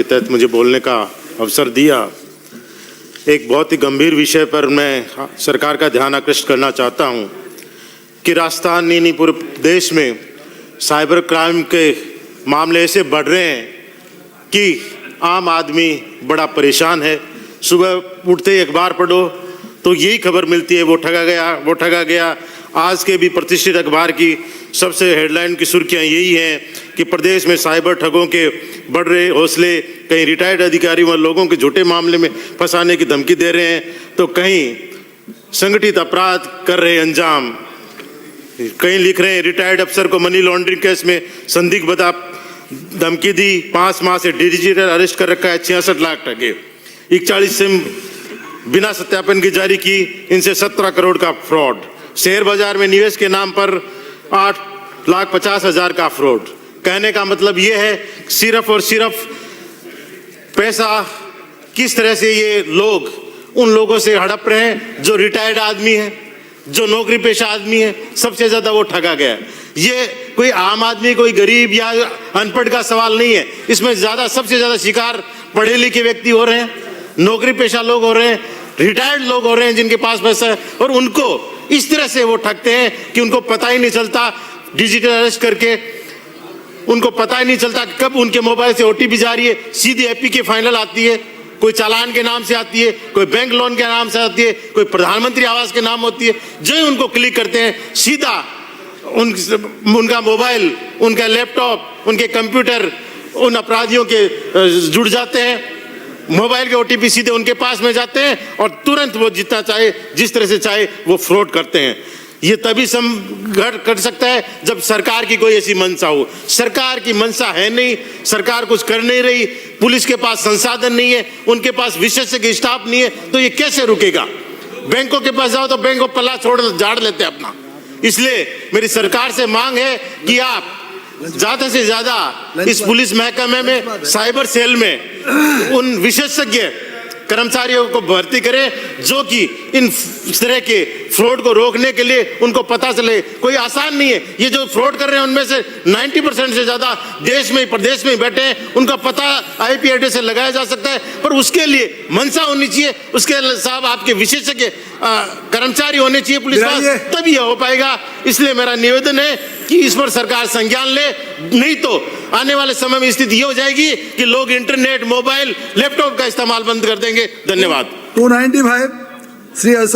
के तहत मुझे बोलने का अवसर दिया। एक बहुत ही गंभीर विषय पर मैं सरकार का ध्यान आकृष्ट करना चाहता हूं कि राजस्थान ही नहीं पूरे देश में साइबर क्राइम के मामले ऐसे बढ़ रहे हैं कि आम आदमी बड़ा परेशान है। सुबह उठते ही अखबार पढ़ो तो यही खबर मिलती है, वो ठगा गया। आज के भी प्रतिष्ठित अखबार की सबसे हेडलाइन की सुर्खियां यही हैं कि प्रदेश में साइबर ठगों के बढ़ रहे हौसले, कहीं रिटायर्ड अधिकारी व लोगों के झूठे मामले में फंसाने की धमकी दे रहे हैं, तो कहीं संगठित अपराध कर रहे अंजाम। कहीं लिख रहे हैं रिटायर्ड अफसर को मनी लॉन्ड्रिंग केस में संदिग्ध बता धमकी दी, 5 माह से डिजिटल अरेस्ट कर रखा है, 66 लाख ठगे। 41 सिम बिना सत्यापन की जारी की, इनसे 17 करोड़ का फ्रॉड। शेयर बाजार में निवेश के नाम पर 8,50,000 का फ्रॉड। कहने का मतलब ये है सिर्फ और सिर्फ पैसा किस तरह से ये लोग उन लोगों से हड़प रहे हैं जो रिटायर्ड आदमी है, जो नौकरी पेशा आदमी है, सबसे ज्यादा वो ठगा गया। ये कोई आम आदमी, कोई गरीब या अनपढ़ का सवाल नहीं है। इसमें सबसे ज्यादा शिकार पढ़े लिखे व्यक्ति हो रहे हैं, नौकरी पेशा लोग हो रहे हैं, रिटायर्ड लोग हो रहे हैं जिनके पास पैसा है, और उनको इस तरह से वो ठगते हैं कि उनको पता ही नहीं चलता। डिजिटल अरेस्ट करके उनको पता ही नहीं चलता कि कब उनके मोबाइल से ओटीपी जा रही है, सीधी एपी के फाइनल आती है, कोई चालान के नाम से आती है, कोई बैंक लोन के नाम से आती है, कोई प्रधानमंत्री आवास के नाम होती है। जो ही उनको क्लिक करते हैं सीधा उनका मोबाइल, उनका लैपटॉप, उनके कंप्यूटर उन अपराधियों के जुड़ जाते हैं। मोबाइल के ओटीपी सीधे उनके पास में जाते हैं और तुरंत वो जितना चाहे, जिस तरह से चाहे वो फ्रॉड करते हैं। ये तभी कर सकता है जब सरकार की कोई ऐसी मंशा हो। सरकार की मंशा है नहीं, सरकार कुछ कर नहीं रही, पुलिस के पास संसाधन नहीं है, उनके पास विशेषज्ञ स्टाफ नहीं है, तो ये कैसे रुकेगा। बैंकों के पास जाओ तो बैंक को पल्ला झाड़ लेते हैं अपना। इसलिए मेरी सरकार से मांग है कि आप ज्यादा से ज्यादा इस पुलिस महकमे में, साइबर सेल में उन विशेषज्ञ कर्मचारियों को भर्ती करें जो कि इन तरह के फ्रॉड को रोकने के लिए उनको पता चले। कोई आसान नहीं है, ये जो फ्रॉड कर रहे हैं उनमें से 90% से ज्यादा देश में, प्रदेश में बैठे हैं, उनका पता आईपी एड्रेस से लगाया जा सकता है, पर उसके लिए मंशा होनी चाहिए, उसके साहब आपके विशेषज्ञ कर्मचारी होने चाहिए पुलिस पास, तभी हो पाएगा। इसलिए मेरा निवेदन है कि इस पर सरकार संज्ञान ले, नहीं तो आने वाले समय में स्थिति ये हो जाएगी कि लोग इंटरनेट, मोबाइल, लैपटॉप का इस्तेमाल बंद कर देंगे। धन्यवाद। 295 श्री अशोक।